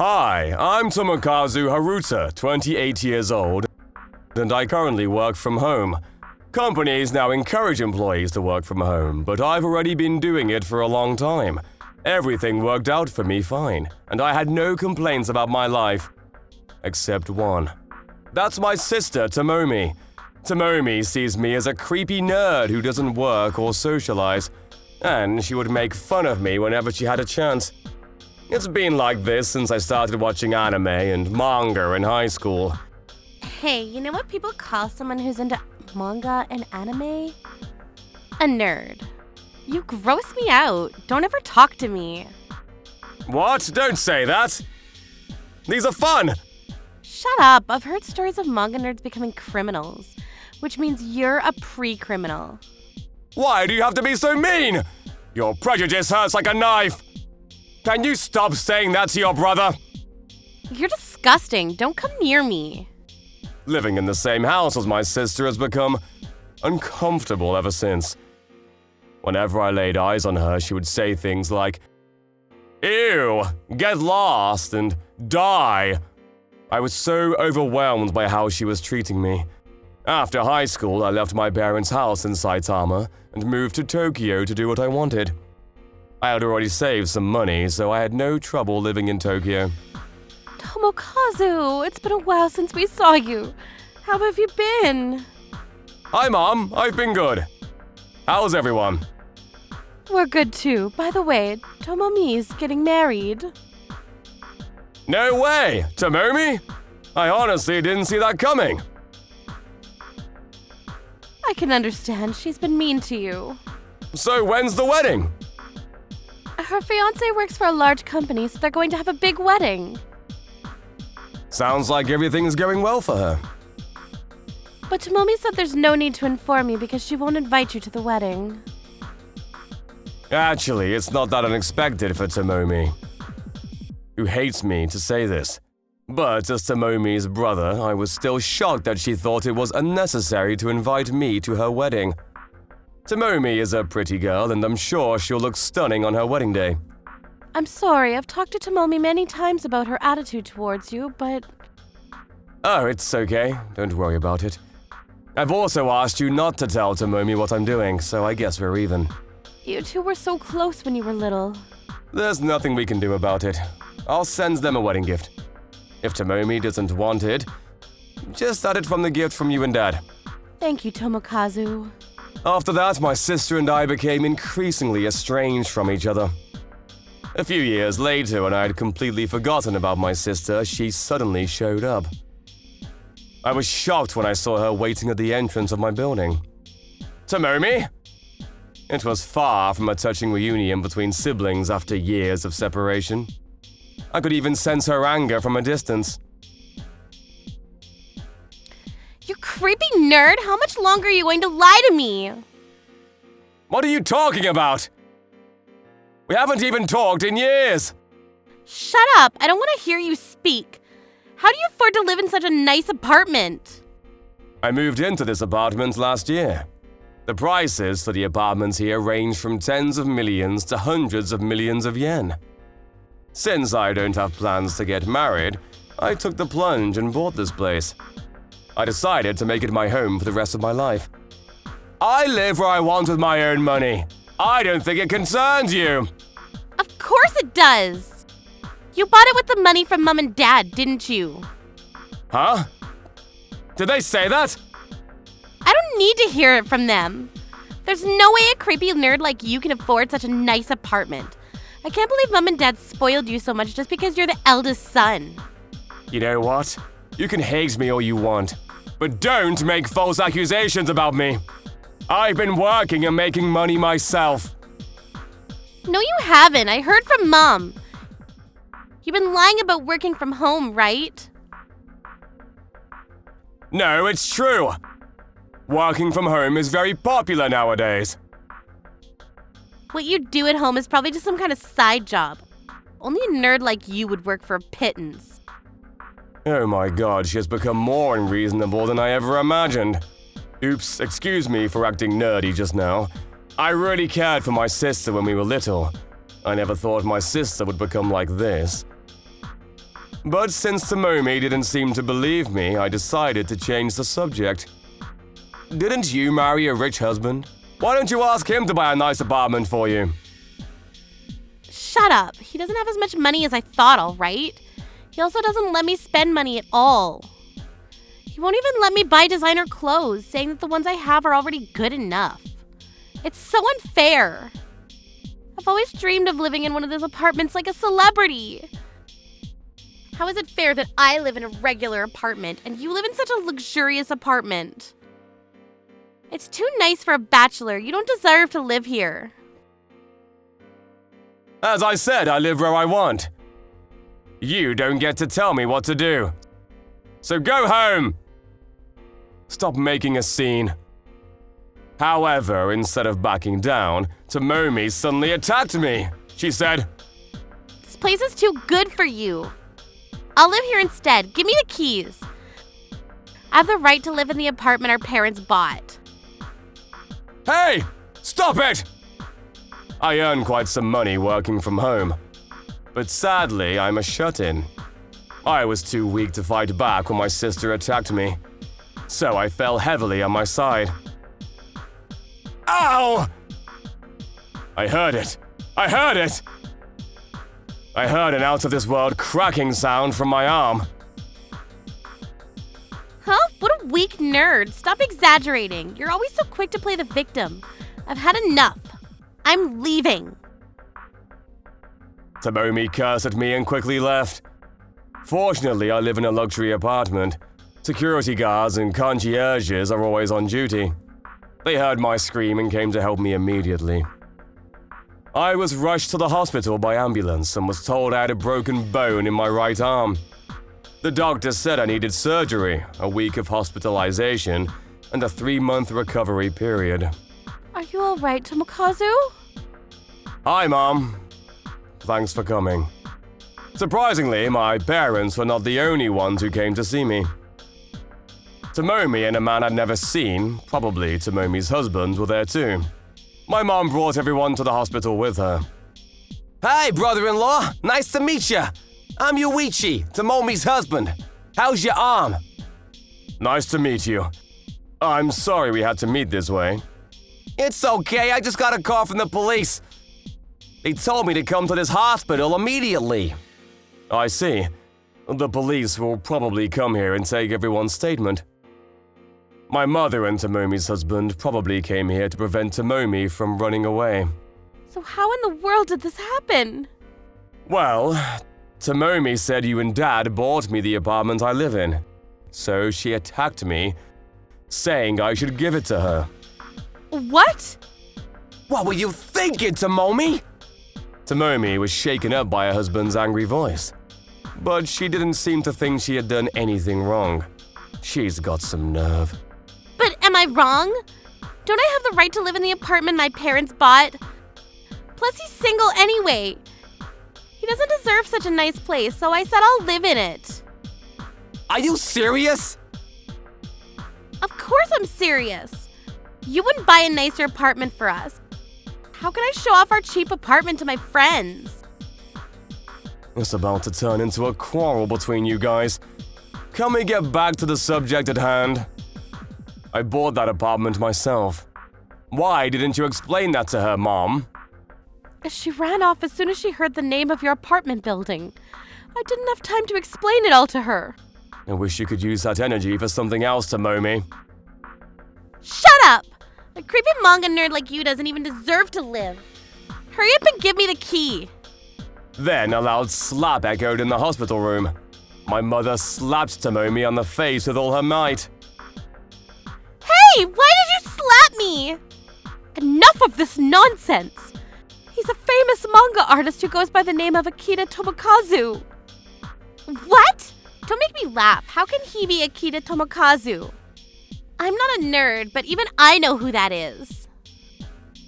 Hi, I'm Tomokazu Haruta, 28 years old, and I currently work from home. Companies now encourage employees to work from home, but I've already been doing it for a long time. Everything worked out for me fine, and I had no complaints about my life. Except one. That's my sister, Tomomi. Tomomi sees me as a creepy nerd who doesn't work or socialize, and she would make fun of me whenever she had a chance. It's been like this since I started watching anime and manga in high school. Hey, you know what people call someone who's into manga and anime? A nerd. You gross me out. Don't ever talk to me. What? Don't say that! These are fun! Shut up. I've heard stories of manga nerds becoming criminals, which means you're a pre-criminal. Why do you have to be so mean? Your prejudice hurts like a knife! Can you stop saying that to your brother? You're disgusting. Don't come near me. Living in the same house as my sister has become uncomfortable ever since. Whenever I laid eyes on her, she would say things like, "Ew, get lost and die." I was so overwhelmed by how she was treating me. After high school, I left my parents' house in Saitama and moved to Tokyo to do what I wanted. I had already saved some money, so I had no trouble living in Tokyo. Tomokazu, it's been a while since we saw you. How have you been? Hi, Mom. I've been good. How's everyone? We're good too. By the way, Tomomi's getting married. No way! Tomomi? I honestly didn't see that coming. I can understand. She's been mean to you. So when's the wedding? Her fiancé works for a large company, so they're going to have a big wedding. Sounds like everything's going well for her. But Tomomi said there's no need to inform you because she won't invite you to the wedding. Actually, it's not that unexpected for Tomomi, who hates me to say this. But as Tomomi's brother, I was still shocked that she thought it was unnecessary to invite me to her wedding. Tomomi is a pretty girl, and I'm sure she'll look stunning on her wedding day. I'm sorry, I've talked to Tomomi many times about her attitude towards you, but... Oh, it's okay. Don't worry about it. I've also asked you not to tell Tomomi what I'm doing, so I guess we're even. You two were so close when you were little. There's nothing we can do about it. I'll send them a wedding gift. If Tomomi doesn't want it, just add it from the gift from you and Dad. Thank you, Tomokazu. After that, my sister and I became increasingly estranged from each other. A few years later, when I had completely forgotten about my sister, she suddenly showed up. I was shocked when I saw her waiting at the entrance of my building. Tomomi? It was far from a touching reunion between siblings after years of separation. I could even sense her anger from a distance. You creepy nerd! How much longer are you going to lie to me? What are you talking about? We haven't even talked in years! Shut up! I don't want to hear you speak. How do you afford to live in such a nice apartment? I moved into this apartment last year. The prices for the apartments here range from tens of millions to hundreds of millions of yen. Since I don't have plans to get married, I took the plunge and bought this place. I decided to make it my home for the rest of my life. I live where I want with my own money. I don't think it concerns you. Of course it does! You bought it with the money from Mom and Dad, didn't you? Huh? Did they say that? I don't need to hear it from them. There's no way a creepy nerd like you can afford such a nice apartment. I can't believe Mom and Dad spoiled you so much just because you're the eldest son. You know what? You can hate me all you want, but don't make false accusations about me. I've been working and making money myself. No, you haven't. I heard from Mom. You've been lying about working from home, right? No, it's true. Working from home is very popular nowadays. What you do at home is probably just some kind of side job. Only a nerd like you would work for a pittance. Oh my god, she has become more unreasonable than I ever imagined. Oops, excuse me for acting nerdy just now. I really cared for my sister when we were little. I never thought my sister would become like this. But since Tomomi didn't seem to believe me, I decided to change the subject. Didn't you marry a rich husband? Why don't you ask him to buy a nice apartment for you? Shut up. He doesn't have as much money as I thought, all right? He also doesn't let me spend money at all. He won't even let me buy designer clothes, saying that the ones I have are already good enough. It's so unfair. I've always dreamed of living in one of those apartments like a celebrity. How is it fair that I live in a regular apartment and you live in such a luxurious apartment? It's too nice for a bachelor. You don't deserve to live here. As I said, I live where I want. You don't get to tell me what to do. So go home! Stop making a scene. However, instead of backing down, Tomomi suddenly attacked me. She said, This place is too good for you. I'll live here instead. Give me the keys. I have the right to live in the apartment our parents bought. Hey! Stop it! I earn quite some money working from home. But sadly, I'm a shut-in. I was too weak to fight back when my sister attacked me. So I fell heavily on my side. Ow! I heard it. I heard it! I heard an out-of-this-world cracking sound from my arm. Huh? What a weak nerd. Stop exaggerating. You're always so quick to play the victim. I've had enough. I'm leaving. Tomomi cursed at me and quickly left. Fortunately, I live in a luxury apartment. Security guards and concierges are always on duty. They heard my scream and came to help me immediately. I was rushed to the hospital by ambulance and was told I had a broken bone in my right arm. The doctor said I needed surgery, a week of hospitalization, and a 3-month recovery period. Are you all right, Tomokazu? Hi, Mom. Thanks for coming. Surprisingly, my parents were not the only ones who came to see me. Tomomi and a man I'd never seen, probably Tomomi's husband, were there too. My mom brought everyone to the hospital with her. Hey, brother-in-law! Nice to meet you! I'm Yuichi, Tomomi's husband. How's your arm? Nice to meet you. I'm sorry we had to meet this way. It's okay, I just got a call from the police. They told me to come to this hospital immediately. I see. The police will probably come here and take everyone's statement. My mother and Tomomi's husband probably came here to prevent Tomomi from running away. So how in the world did this happen? Well, Tomomi said you and Dad bought me the apartment I live in. So she attacked me, saying I should give it to her. What? What were you thinking, Tomomi? Tomomi was shaken up by her husband's angry voice. But she didn't seem to think she had done anything wrong. She's got some nerve. But am I wrong? Don't I have the right to live in the apartment my parents bought? Plus, he's single anyway. He doesn't deserve such a nice place, so I said I'll live in it. Are you serious? Of course I'm serious. You wouldn't buy a nicer apartment for us. How can I show off our cheap apartment to my friends? It's about to turn into a quarrel between you guys. Can we get back to the subject at hand? I bought that apartment myself. Why didn't you explain that to her, Mom? She ran off as soon as she heard the name of your apartment building. I didn't have time to explain it all to her. I wish you could use that energy for something else, Tomomi. Shut up! A creepy manga nerd like you doesn't even deserve to live. Hurry up and give me the key. Then a loud slap echoed in the hospital room. My mother slapped Tomomi on the face with all her might. Hey, why did you slap me? Enough of this nonsense. He's a famous manga artist who goes by the name of Akira Tomokazu. What? Don't make me laugh. How can he be Akira Tomokazu? I'm not a nerd, but even I know who that is.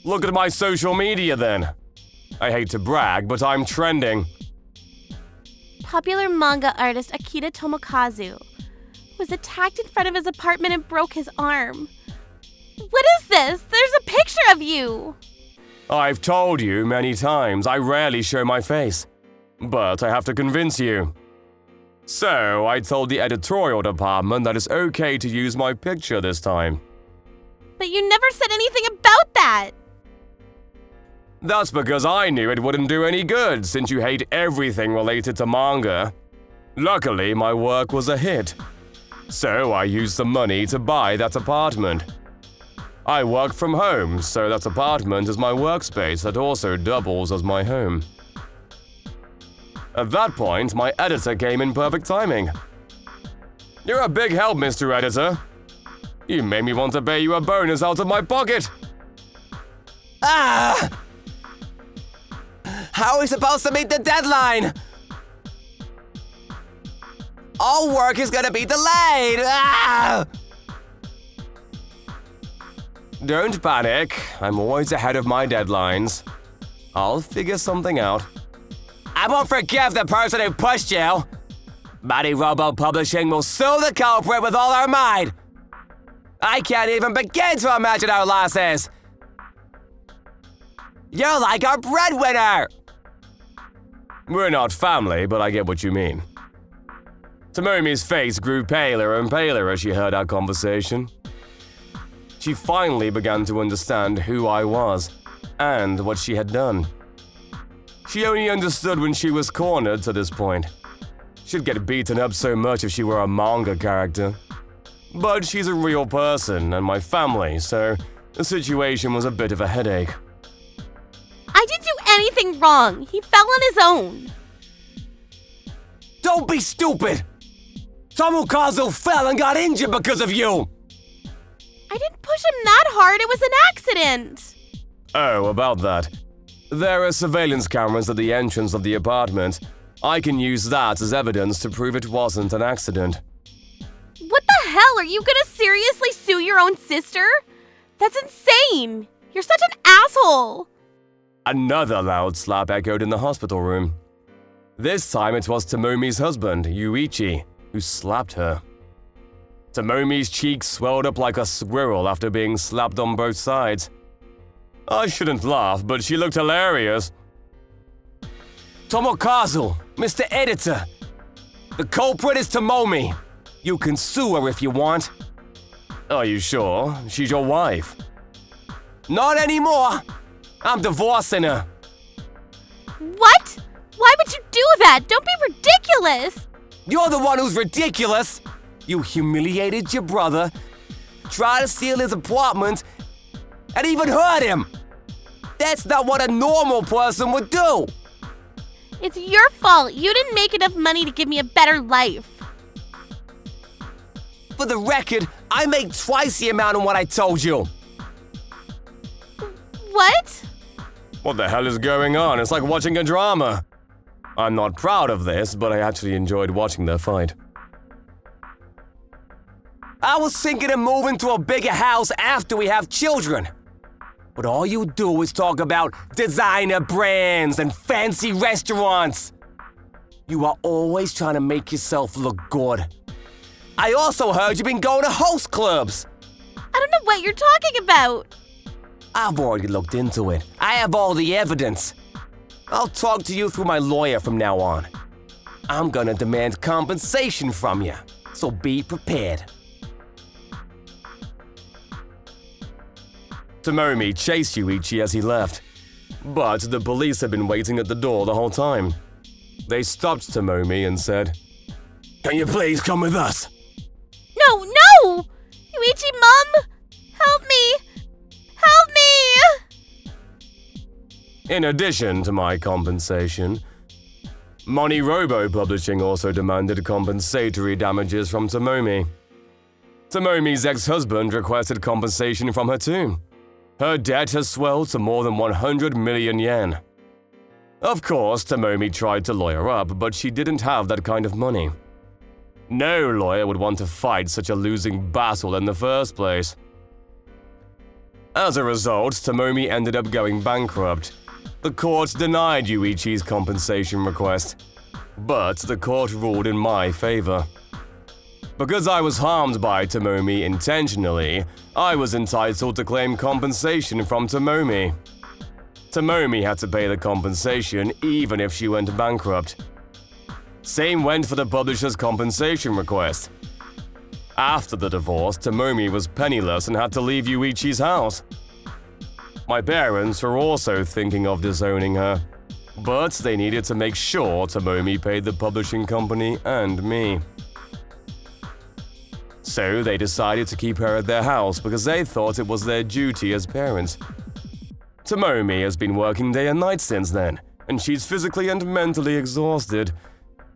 Look at my social media then. I hate to brag, but I'm trending. Popular manga artist Akira Tomokazu was attacked in front of his apartment and broke his arm. What is this? There's a picture of you. I've told you many times I rarely show my face. But I have to convince you. So I told the editorial department that it's okay to use my picture this time. But you never said anything about that! That's because I knew it wouldn't do any good since you hate everything related to manga. Luckily, my work was a hit. So I used the money to buy that apartment. I work from home, so that apartment is my workspace that also doubles as my home. At that point, my editor came in perfect timing. You're a big help, Mr. Editor. You made me want to pay you a bonus out of my pocket. Ah! How are we supposed to meet the deadline? All work is gonna be delayed! Ah! Don't panic. I'm always ahead of my deadlines. I'll figure something out. I won't forgive the person who pushed you! MoniRobo Publishing will sue the culprit with all our might! I can't even begin to imagine our losses! You're like our breadwinner! We're not family, but I get what you mean. Tomomi's face grew paler and paler as she heard our conversation. She finally began to understand who I was and what she had done. She only understood when she was cornered to this point. She'd get beaten up so much if she were a manga character. But she's a real person and my family, so the situation was a bit of a headache. I didn't do anything wrong. He fell on his own. Don't be stupid! Tomokazu fell and got injured because of you! I didn't push him that hard. It was an accident. Oh, about that. There are surveillance cameras at the entrance of the apartment. I can use that as evidence to prove it wasn't an accident. What the hell? Are you gonna seriously sue your own sister? That's insane. You're such an asshole. Another loud slap echoed in the hospital room. This time it was Tomomi's husband, Yuichi, who slapped her. Tomomi's cheeks swelled up like a squirrel after being slapped on both sides. I shouldn't laugh, but she looked hilarious. Tomokazu, Mr. Editor, the culprit is Tomomi. You can sue her if you want. Are you sure? She's your wife. Not anymore. I'm divorcing her. What? Why would you do that? Don't be ridiculous. You're the one who's ridiculous. You humiliated your brother, tried to steal his apartment, and even hurt him. That's not what a normal person would do. It's your fault. You didn't make enough money to give me a better life. For the record, I make twice the amount of what I told you. What? What the hell is going on? It's like watching a drama. I'm not proud of this, but I actually enjoyed watching their fight. I was thinking of moving to a bigger house after we have children. But all you do is talk about designer brands and fancy restaurants. You are always trying to make yourself look good. I also heard you've been going to host clubs. I don't know what you're talking about. I've already looked into it. I have all the evidence. I'll talk to you through my lawyer from now on. I'm gonna demand compensation from you, so be prepared. Tomomi chased Yuichi as he left, but the police had been waiting at the door the whole time. They stopped Tomomi and said, "Can you please come with us?" No, no! Yuichi, Mom! Help me! Help me! In addition to my compensation, MoniRobo Publishing also demanded compensatory damages from Tomomi. Tomomi's ex-husband requested compensation from her too. Her debt has swelled to more than 100 million yen. Of course, Tomomi tried to lawyer up, but she didn't have that kind of money. No lawyer would want to fight such a losing battle in the first place. As a result, Tomomi ended up going bankrupt. The court denied Yuichi's compensation request, but the court ruled in my favor. Because I was harmed by Tomomi intentionally, I was entitled to claim compensation from Tomomi. Tomomi had to pay the compensation even if she went bankrupt. Same went for the publisher's compensation request. After the divorce, Tomomi was penniless and had to leave Yuichi's house. My parents were also thinking of disowning her, but they needed to make sure Tomomi paid the publishing company and me. So they decided to keep her at their house because they thought it was their duty as parents. Tomomi has been working day and night since then, and she's physically and mentally exhausted.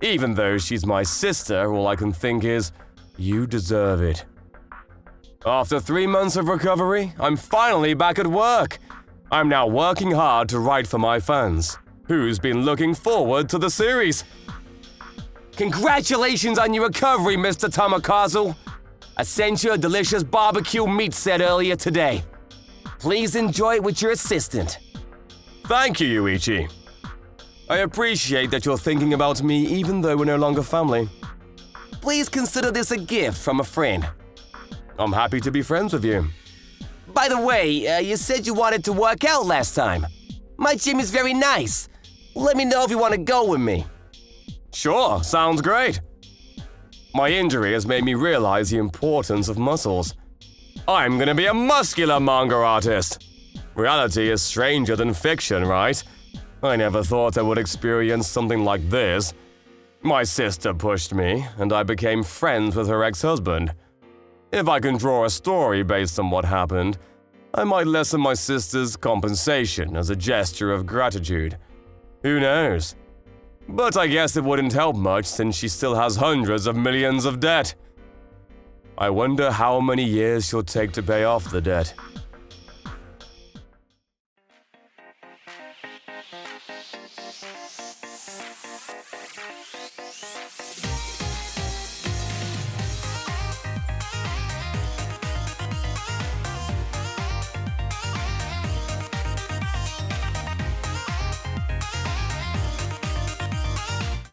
Even though she's my sister, all I can think is, you deserve it. After 3 months of recovery, I'm finally back at work. I'm now working hard to write for my fans, who's been looking forward to the series. Congratulations on your recovery, Mr. Tomokazu. I sent you a delicious barbecue meat set earlier today. Please enjoy it with your assistant. Thank you, Yuichi. I appreciate that you're thinking about me even though we're no longer family. Please consider this a gift from a friend. I'm happy to be friends with you. By the way, you said you wanted to work out last time. My gym is very nice. Let me know if you want to go with me. Sure, sounds great. My injury has made me realize the importance of muscles. I'm gonna be a muscular manga artist. Reality is stranger than fiction, right? I never thought I would experience something like this. My sister pushed me, and I became friends with her ex-husband. If I can draw a story based on what happened, I might lessen my sister's compensation as a gesture of gratitude. Who knows? But I guess it wouldn't help much since she still has hundreds of millions of debt. I wonder how many years she'll take to pay off the debt.